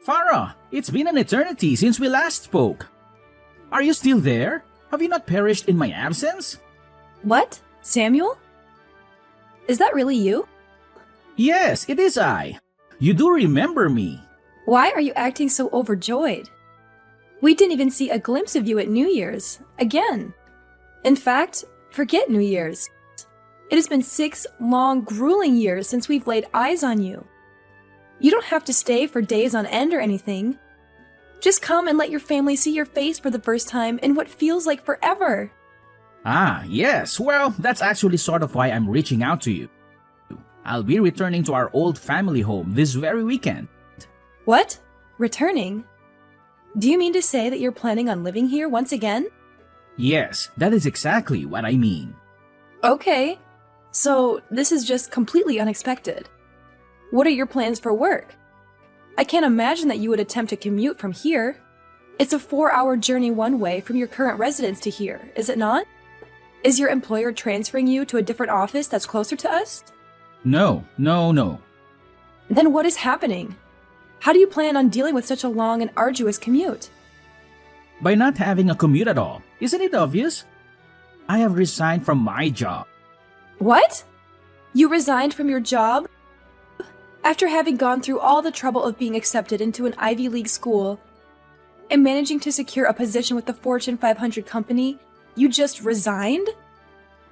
Farah, it's been an eternity since we last spoke. Are you still there? Have you not perished in my absence? What? Samuel? Is that really you? Yes, it is I. You do remember me. Why are you acting so overjoyed? We didn't even see a glimpse of you at New Year's. Again. In fact, forget New Year's. It has been 6 long, grueling years since we've laid eyes on you. You don't have to stay for days on end or anything. Just come and let your family see your face for the first time in what feels like forever. Ah, yes. Well, that's actually sort of why I'm reaching out to you. I'll be returning to our old family home this very weekend. What? Returning? Do you mean to say that you're planning on living here once again? Yes, that is exactly what I mean. Okay. So, this is just completely unexpected. What are your plans for work? I can't imagine that you would attempt to commute from here. It's a 4-hour journey one way from your current residence to here, is it not? Is your employer transferring you to a different office that's closer to us? No. Then what is happening? How do you plan on dealing with such a long and arduous commute? By not having a commute at all, isn't it obvious? I have resigned from my job. What? You resigned from your job? After having gone through all the trouble of being accepted into an Ivy League school and managing to secure a position with the Fortune 500 company, you just resigned?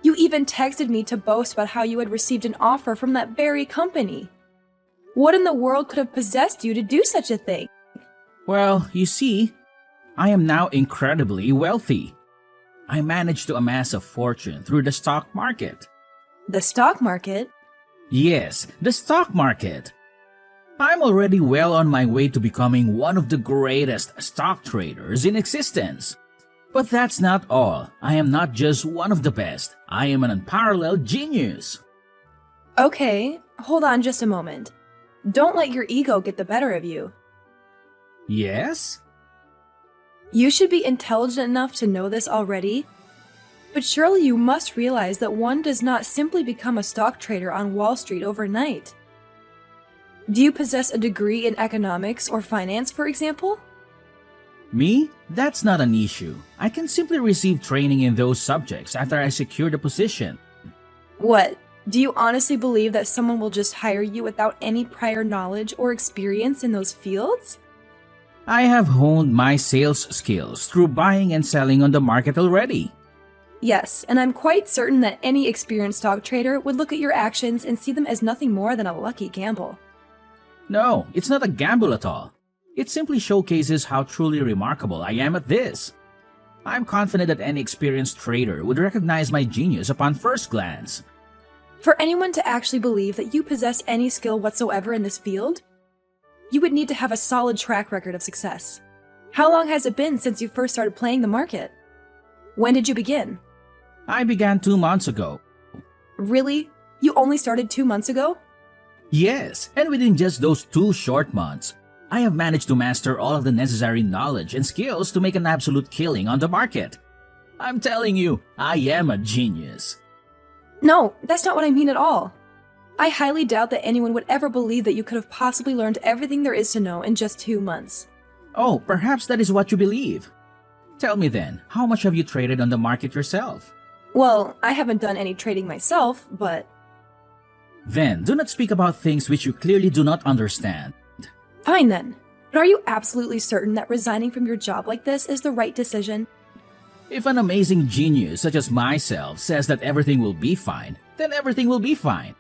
You even texted me to boast about how you had received an offer from that very company. What in the world could have possessed you to do such a thing? Well, you see, I am now incredibly wealthy. I managed to amass a fortune through the stock market. The stock market? Yes, the stock market. I'm already well on my way to becoming one of the greatest stock traders in existence. But that's not all. I am not just one of the best. I am an unparalleled genius. Okay, hold on just a moment. Don't let your ego get the better of you. Yes? You should be intelligent enough to know this already. But surely you must realize that one does not simply become a stock trader on Wall Street overnight. Do you possess a degree in economics or finance, for example? Me? That's not an issue. I can simply receive training in those subjects after I secure the position. What? Do you honestly believe that someone will just hire you without any prior knowledge or experience in those fields? I have honed my sales skills through buying and selling on the market already. Yes, and I'm quite certain that any experienced stock trader would look at your actions and see them as nothing more than a lucky gamble. No, it's not a gamble at all. It simply showcases how truly remarkable I am at this. I'm confident that any experienced trader would recognize my genius upon first glance. For anyone to actually believe that you possess any skill whatsoever in this field, you would need to have a solid track record of success. How long has it been since you first started playing the market? When did you begin? I began 2 months ago. Really? You only started 2 months ago? Yes, and within just those 2 short months, I have managed to master all of the necessary knowledge and skills to make an absolute killing on the market. I'm telling you, I am a genius. No, that's not what I mean at all. I highly doubt that anyone would ever believe that you could have possibly learned everything there is to know in just 2 months. Oh, perhaps that is what you believe. Tell me then, how much have you traded on the market yourself? Well, I haven't done any trading myself, but... Then, do not speak about things which you clearly do not understand. Fine then. But are you absolutely certain that resigning from your job like this is the right decision? If an amazing genius such as myself says that everything will be fine, then everything will be fine.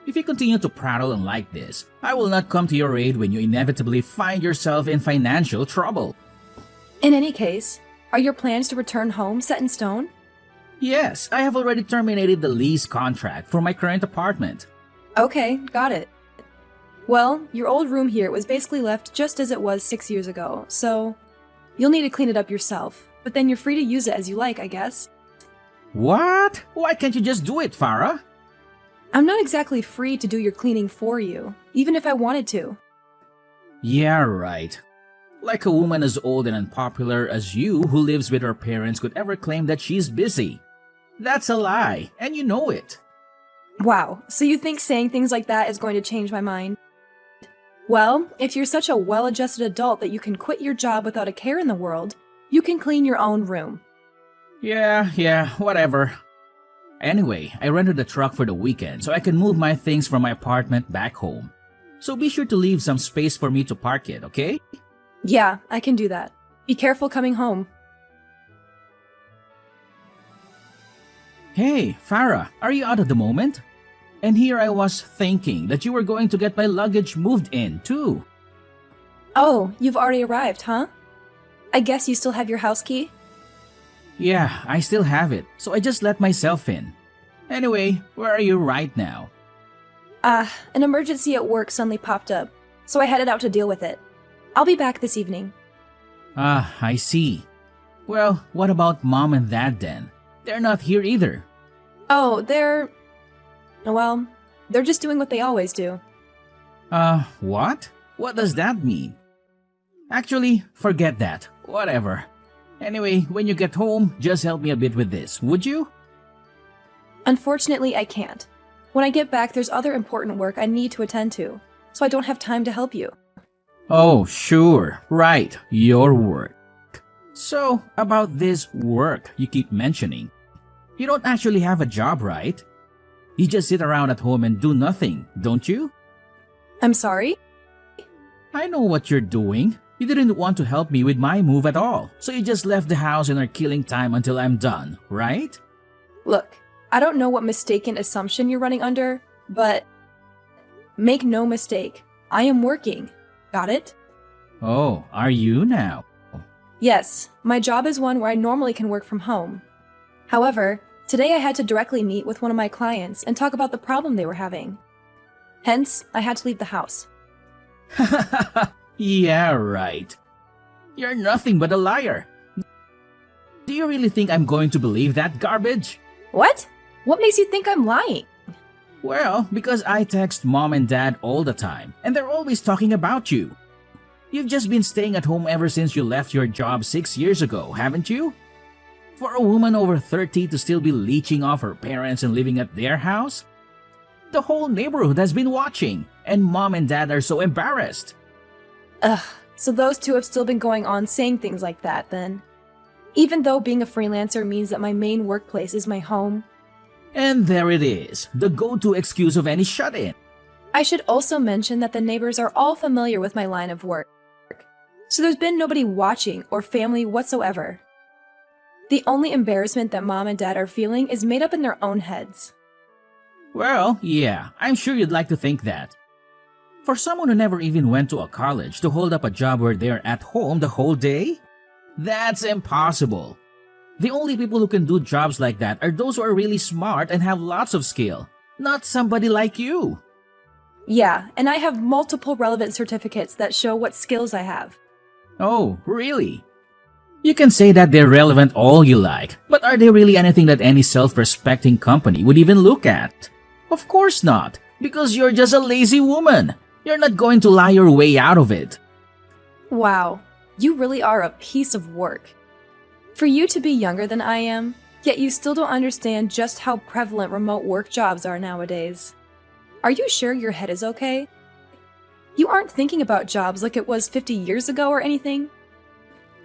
If you continue to prattle and like this, I will not come to your aid when you inevitably find yourself in financial trouble. In any case, are your plans to return home set in stone? Yes, I have already terminated the lease contract for my current apartment. Okay, got it. Well, your old room here was basically left just as it was 6 years ago, so you'll need to clean it up yourself, but then you're free to use it as you like, I guess. What? Why can't you just do it, Farah? I'm not exactly free to do your cleaning for you, even if I wanted to. Yeah, right. Like a woman as old and unpopular as you who lives with her parents could ever claim that she's busy. That's a lie, and you know it. Wow, so you think saying things like that is going to change my mind? Well, if you're such a well adjusted adult that you can quit your job without a care in the world, you can clean your own room. Yeah, whatever. Anyway, I rented a truck for the weekend so I can move my things from my apartment back home. So be sure to leave some space for me to park it, okay? Yeah, I can do that. Be careful coming home. Hey, Farah, are you out at the moment? And here I was thinking that you were going to get my luggage moved in, too. Oh, you've already arrived, huh? I guess you still have your house key? Yeah, I still have it, so I just let myself in. Anyway, where are you right now? An emergency at work suddenly popped up, so I headed out to deal with it. I'll be back this evening. I see. Well, what about Mom and Dad then? They're not here either. Oh, they're just doing what they always do. What? What does that mean? Actually, forget that. Whatever. Anyway, when you get home, just help me a bit with this, would you? Unfortunately, I can't. When I get back, there's other important work I need to attend to, so I don't have time to help you. Oh, sure. Right. Your work. So, about this work you keep mentioning. You don't actually have a job, right? You just sit around at home and do nothing, don't you? I'm sorry? I know what you're doing. You didn't want to help me with my move at all, so you just left the house and are killing time until I'm done, right? Look, I don't know what mistaken assumption you're running under, but make no mistake, I am working. Got it? Oh, are you now? Yes, my job is one where I normally can work from home. However, today I had to directly meet with one of my clients and talk about the problem they were having. Hence, I had to leave the house. Yeah, right. You're nothing but a liar. Do you really think I'm going to believe that garbage? What? What makes you think I'm lying? Well, because I text Mom and Dad all the time, and they're always talking about you. You've just been staying at home ever since you left your job 6 years ago, haven't you? For a woman over 30 to still be leeching off her parents and living at their house? The whole neighborhood has been watching, and Mom and Dad are so embarrassed. Ugh, so those two have still been going on saying things like that then. Even though being a freelancer means that my main workplace is my home. And there it is, the go-to excuse of any shut-in. I should also mention that the neighbors are all familiar with my line of work. So there's been nobody watching or family whatsoever. The only embarrassment that Mom and Dad are feeling is made up in their own heads. Well, yeah, I'm sure you'd like to think that. For someone who never even went to a college to hold up a job where they're at home the whole day? That's impossible. The only people who can do jobs like that are those who are really smart and have lots of skill, not somebody like you. Yeah, and I have multiple relevant certificates that show what skills I have. Oh, really? You can say that they're relevant all you like, but are they really anything that any self-respecting company would even look at? Of course not, because you're just a lazy woman. You're not going to lie your way out of it. Wow, you really are a piece of work. For you to be younger than I am, yet you still don't understand just how prevalent remote work jobs are nowadays. Are you sure your head is okay? You aren't thinking about jobs like it was 50 years ago or anything?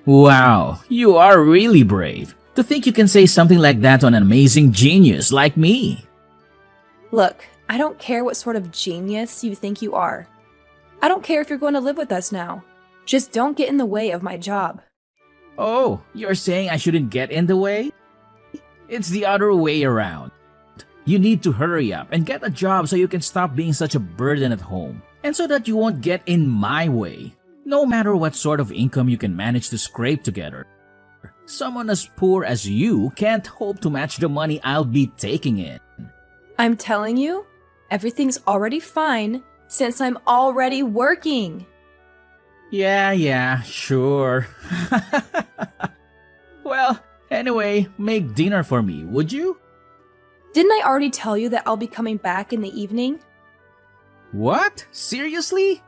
Wow, you are really brave. To think you can say something like that to an amazing genius like me. Look, I don't care what sort of genius you think you are. I don't care if you're going to live with us now. Just don't get in the way of my job. Oh, you're saying I shouldn't get in the way? It's the other way around. You need to hurry up and get a job so you can stop being such a burden at home, and so that you won't get in my way. No matter what sort of income you can manage to scrape together, someone as poor as you can't hope to match the money I'll be taking in. I'm telling you, everything's already fine since I'm already working. Yeah, sure. Well, anyway, make dinner for me, would you? Didn't I already tell you that I'll be coming back in the evening? What? Seriously?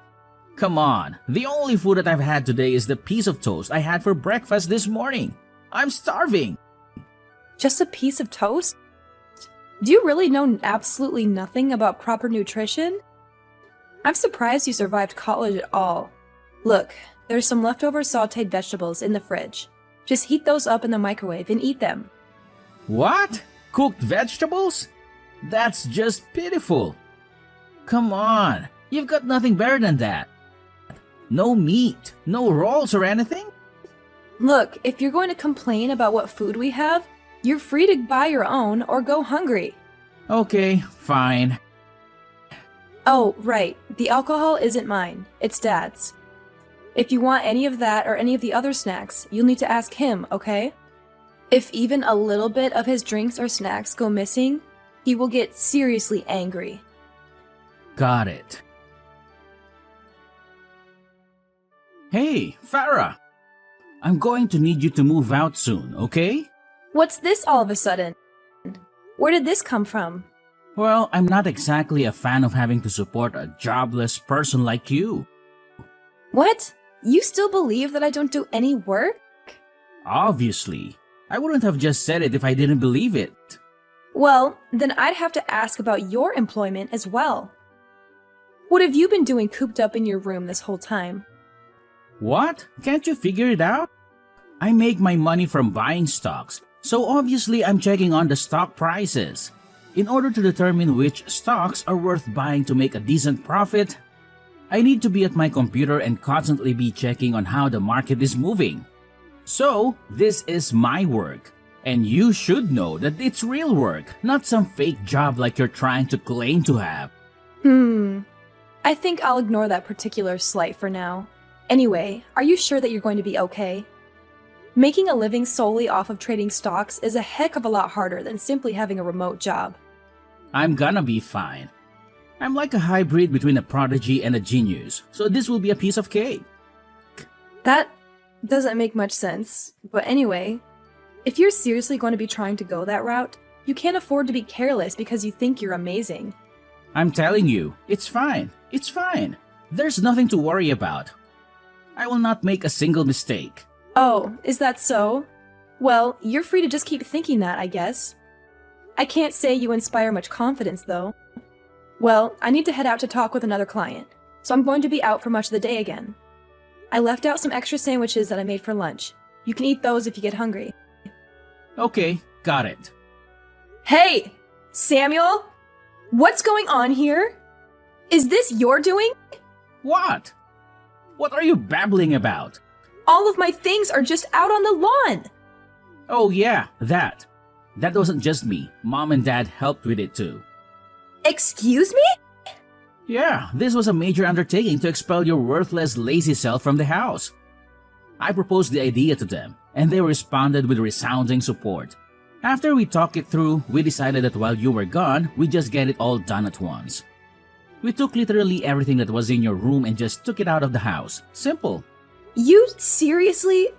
Come on, the only food that I've had today is the piece of toast I had for breakfast this morning. I'm starving. Just a piece of toast? Do you really know absolutely nothing about proper nutrition? I'm surprised you survived college at all. Look, there's some leftover sauteed vegetables in the fridge. Just heat those up in the microwave and eat them. What? Cooked vegetables? That's just pitiful. Come on, you've got nothing better than that. No meat, no rolls or anything? Look, if you're going to complain about what food we have, you're free to buy your own or go hungry. Okay, fine. Oh, right, the alcohol isn't mine, it's Dad's. If you want any of that or any of the other snacks, you'll need to ask him, okay? If even a little bit of his drinks or snacks go missing, he will get seriously angry. Got it. Hey, Farah! I'm going to need you to move out soon, okay? What's this all of a sudden? Where did this come from? Well, I'm not exactly a fan of having to support a jobless person like you. What? You still believe that I don't do any work? Obviously. I wouldn't have just said it if I didn't believe it. Well, then I'd have to ask about your employment as well. What have you been doing cooped up in your room this whole time? What? Can't you figure it out? I make my money from buying stocks, so obviously I'm checking on the stock prices. In order to determine which stocks are worth buying to make a decent profit, I need to be at my computer and constantly be checking on how the market is moving. So, this is my work. And you should know that it's real work, not some fake job like you're trying to claim to have. I think I'll ignore that particular slight for now. Anyway, are you sure that you're going to be okay? Making a living solely off of trading stocks is a heck of a lot harder than simply having a remote job. I'm gonna be fine. I'm like a hybrid between a prodigy and a genius, so this will be a piece of cake. That doesn't make much sense, but anyway, if you're seriously going to be trying to go that route, you can't afford to be careless because you think you're amazing. I'm telling you, it's fine. It's fine. There's nothing to worry about. I will not make a single mistake. Oh, is that so? Well, you're free to just keep thinking that, I guess. I can't say you inspire much confidence, though. Well, I need to head out to talk with another client, so I'm going to be out for much of the day again. I left out some extra sandwiches that I made for lunch. You can eat those if you get hungry. Okay, got it. Hey! Samuel? What's going on here? Is this your doing? What? What are you babbling about? All of my things are just out on the lawn! Oh yeah, that. That wasn't just me. Mom and Dad helped with it too. Excuse me? Yeah, this was a major undertaking to expel your worthless, lazy self from the house. I proposed the idea to them, and they responded with resounding support. After we talked it through, we decided that while you were gone, we'd just get it all done at once. We took literally everything that was in your room and just took it out of the house. Simple. You seriously?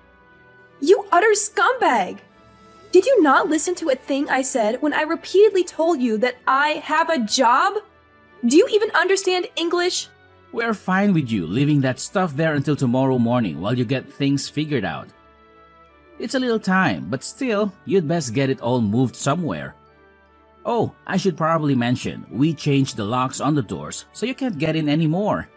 You utter scumbag! Did you not listen to a thing I said when I repeatedly told you that I have a job? Do you even understand English? We're fine with you leaving that stuff there until tomorrow morning while you get things figured out. It's a little time, but still, you'd best get it all moved somewhere. Oh, I should probably mention, we changed the locks on the doors, so you can't get in anymore.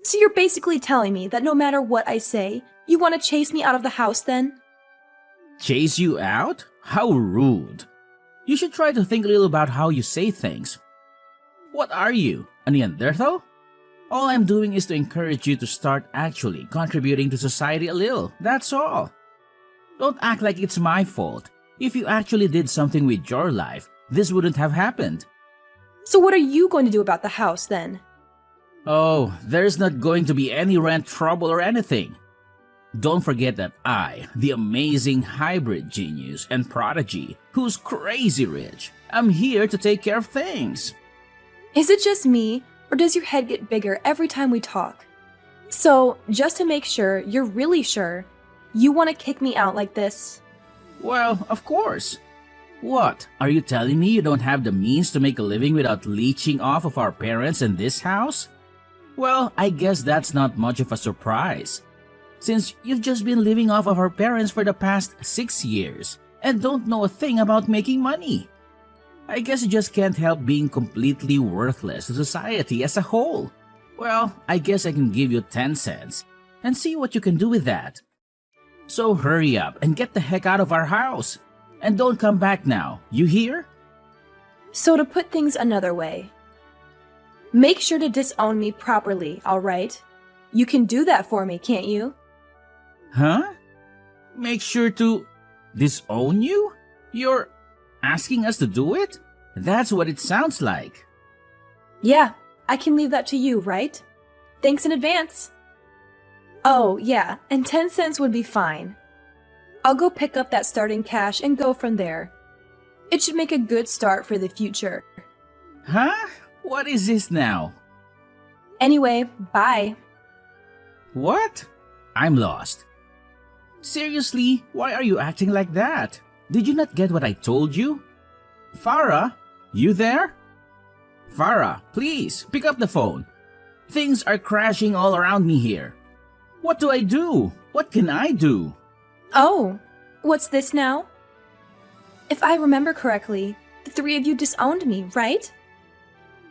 So you're basically telling me that no matter what I say, you want to chase me out of the house then? Chase you out? How rude. You should try to think a little about how you say things. What are you, a Neanderthal? All I'm doing is to encourage you to start actually contributing to society a little, that's all. Don't act like it's my fault. If you actually did something with your life, this wouldn't have happened. So what are you going to do about the house then? Oh, there's not going to be any rent trouble or anything. Don't forget that I, the amazing hybrid genius and prodigy, who's crazy rich, am here to take care of things. Is it just me, or does your head get bigger every time we talk? So, just to make sure you're really sure, you want to kick me out like this? Well, of course. What, are you telling me you don't have the means to make a living without leeching off of our parents in this house? Well, I guess that's not much of a surprise, since you've just been living off of our parents for the past 6 years and don't know a thing about making money. I guess you just can't help being completely worthless to society as a whole. Well, I guess I can give you 10 cents and see what you can do with that. So hurry up and get the heck out of our house. And don't come back now, you hear? So to put things another way, make sure to disown me properly, alright? You can do that for me, can't you? Huh? Make sure to disown you? You're asking us to do it? That's what it sounds like. Yeah, I can leave that to you, right? Thanks in advance. Oh, yeah, and 10 cents would be fine. I'll go pick up that starting cash and go from there. It should make a good start for the future. Huh? What is this now? Anyway, bye. What? I'm lost. Seriously, why are you acting like that? Did you not get what I told you? Farah, you there? Farah, please, pick up the phone. Things are crashing all around me here. What do I do? What can I do? Oh, what's this now? If I remember correctly, the three of you disowned me, right?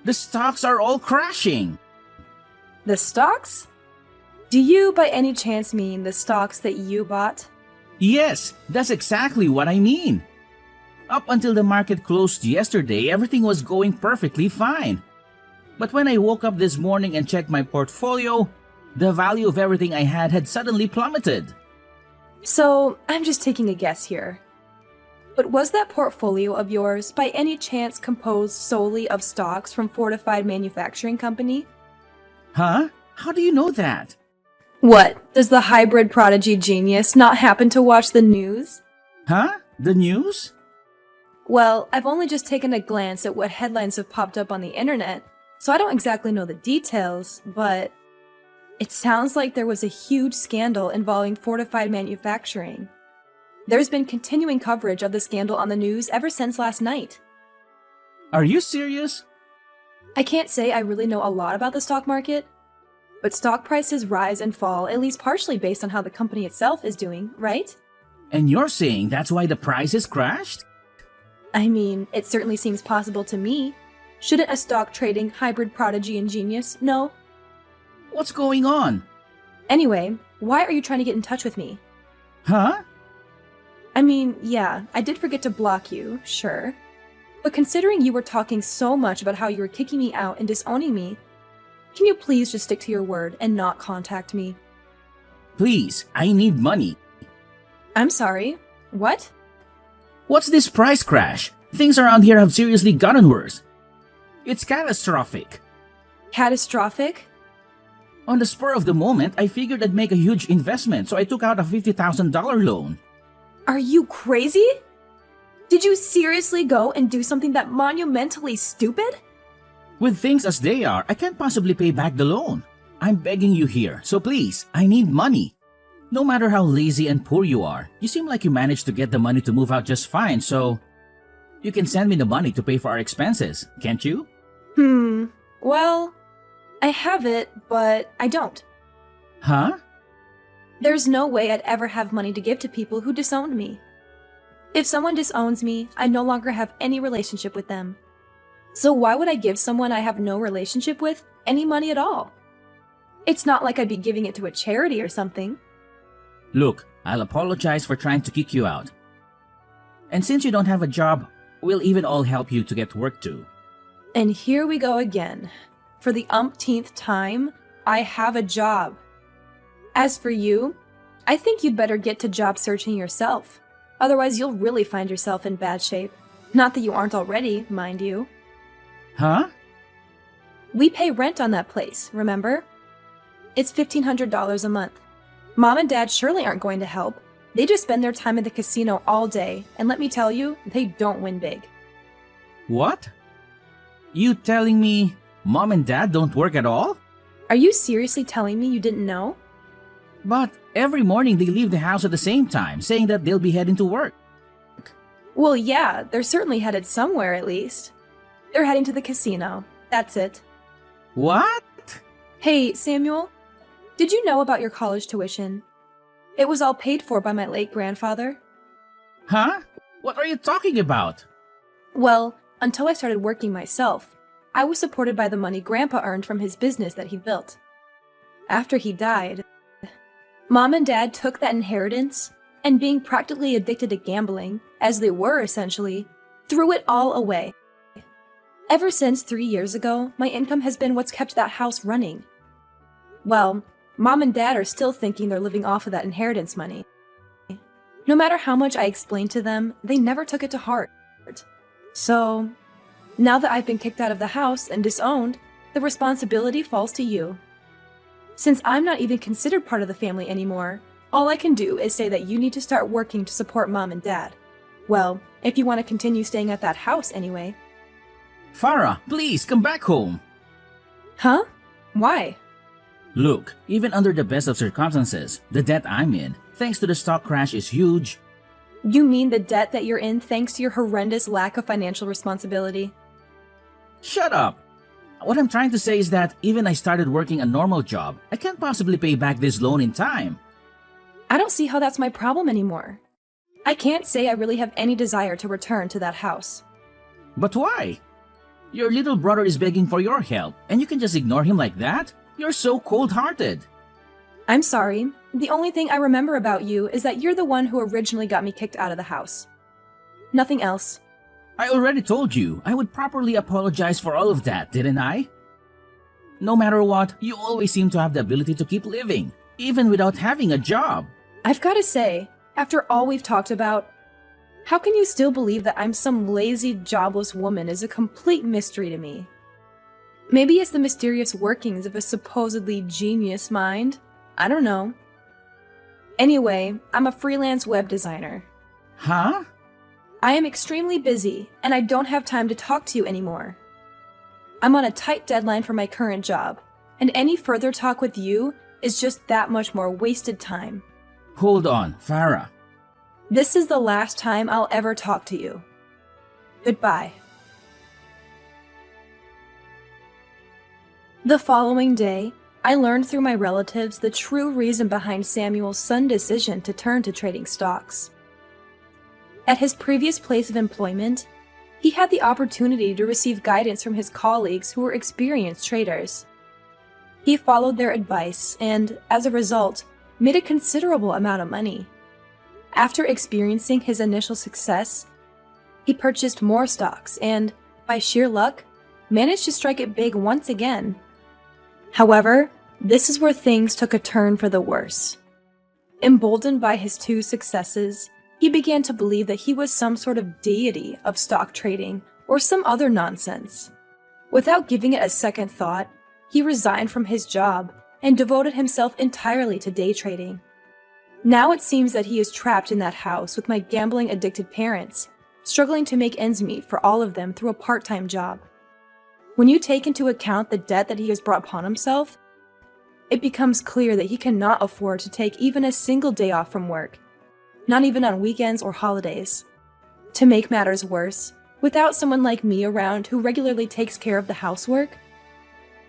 The stocks are all crashing. The stocks? Do you by any chance mean the stocks that you bought? Yes, that's exactly what I mean. Up until the market closed yesterday, everything was going perfectly fine. But when I woke up this morning and checked my portfolio, the value of everything I had suddenly plummeted. So, I'm just taking a guess here. But was that portfolio of yours by any chance composed solely of stocks from Fortified Manufacturing Company? Huh? How do you know that? What, does the hybrid prodigy genius not happen to watch the news? Huh? The news? Well, I've only just taken a glance at what headlines have popped up on the internet, so I don't exactly know the details, but it sounds like there was a huge scandal involving Fortified Manufacturing. There's been continuing coverage of the scandal on the news ever since last night. Are you serious? I can't say I really know a lot about the stock market, but stock prices rise and fall at least partially based on how the company itself is doing, right? And you're saying that's why the prices crashed? I mean, it certainly seems possible to me. Shouldn't a stock trading hybrid prodigy and genius know? What's going on? Anyway, why are you trying to get in touch with me? Huh? I mean, yeah, I did forget to block you, sure. But considering you were talking so much about how you were kicking me out and disowning me, can you please just stick to your word and not contact me? Please, I need money. I'm sorry, what? What's this price crash? Things around here have seriously gotten worse. It's catastrophic. Catastrophic? On the spur of the moment, I figured I'd make a huge investment, so I took out a $50,000 loan. Are you crazy? Did you seriously go and do something that monumentally stupid? With things as they are, I can't possibly pay back the loan. I'm begging you here, so please, I need money. No matter how lazy and poor you are, you seem like you managed to get the money to move out just fine, so you can send me the money to pay for our expenses, can't you? Well, I have it, but I don't. Huh? There's no way I'd ever have money to give to people who disowned me. If someone disowns me, I no longer have any relationship with them. So why would I give someone I have no relationship with any money at all? It's not like I'd be giving it to a charity or something. Look, I'll apologize for trying to kick you out. And since you don't have a job, we'll even all help you to get work too. And here we go again. For the umpteenth time, I have a job. As for you, I think you'd better get to job searching yourself. Otherwise, you'll really find yourself in bad shape. Not that you aren't already, mind you. Huh? We pay rent on that place, remember? It's $1,500 a month. Mom and Dad surely aren't going to help. They just spend their time at the casino all day, and let me tell you, they don't win big. What? You telling me Mom and Dad don't work at all? Are you seriously telling me you didn't know? But every morning they leave the house at the same time, saying that they'll be heading to work. Well, yeah, they're certainly headed somewhere at least. They're heading to the casino. That's it. What? Hey, Samuel, did you know about your college tuition? It was all paid for by my late grandfather. Huh? What are you talking about? Well, until I started working myself, I was supported by the money Grandpa earned from his business that he built. After he died, Mom and Dad took that inheritance and, being practically addicted to gambling, as they were essentially, threw it all away. Ever since 3 years ago, my income has been what's kept that house running. Well, Mom and Dad are still thinking they're living off of that inheritance money. No matter how much I explained to them, they never took it to heart. So, now that I've been kicked out of the house and disowned, the responsibility falls to you. Since I'm not even considered part of the family anymore, all I can do is say that you need to start working to support Mom and Dad. Well, if you want to continue staying at that house anyway. Farah, please come back home. Huh? Why? Look, even under the best of circumstances, the debt I'm in, thanks to the stock crash, is huge. You mean the debt that you're in thanks to your horrendous lack of financial responsibility? Shut up! What I'm trying to say is that even I started working a normal job, I can't possibly pay back this loan in time. I don't see how that's my problem anymore. I can't say I really have any desire to return to that house. But why? Your little brother is begging for your help, and you can just ignore him like that? You're so cold-hearted. I'm sorry. The only thing I remember about you is that you're the one who originally got me kicked out of the house. Nothing else. I already told you I would properly apologize for all of that, didn't I? No matter what, you always seem to have the ability to keep living, even without having a job. I've got to say, after all we've talked about, how can you still believe that I'm some lazy, jobless woman is a complete mystery to me. Maybe it's the mysterious workings of a supposedly genius mind. I don't know. Anyway, I'm a freelance web designer. Huh? I am extremely busy, and I don't have time to talk to you anymore. I'm on a tight deadline for my current job, and any further talk with you is just that much more wasted time. Hold on, Farah. This is the last time I'll ever talk to you. Goodbye. The following day, I learned through my relatives the true reason behind Samuel's sudden decision to turn to trading stocks. At his previous place of employment, he had the opportunity to receive guidance from his colleagues who were experienced traders. He followed their advice and, as a result, made a considerable amount of money. After experiencing his initial success, he purchased more stocks and, by sheer luck, managed to strike it big once again. However, this is where things took a turn for the worse. Emboldened by his two successes, he began to believe that he was some sort of deity of stock trading or some other nonsense. Without giving it a second thought, he resigned from his job and devoted himself entirely to day trading. Now it seems that he is trapped in that house with my gambling-addicted parents, struggling to make ends meet for all of them through a part-time job. When you take into account the debt that he has brought upon himself, it becomes clear that he cannot afford to take even a single day off from work, not even on weekends or holidays. To make matters worse, without someone like me around who regularly takes care of the housework,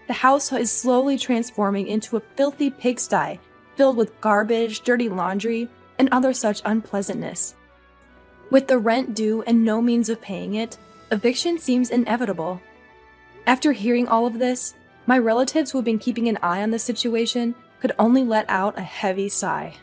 the house is slowly transforming into a filthy pigsty filled with garbage, dirty laundry, and other such unpleasantness. With the rent due and no means of paying it, eviction seems inevitable. After hearing all of this, my relatives who have been keeping an eye on the situation could only let out a heavy sigh.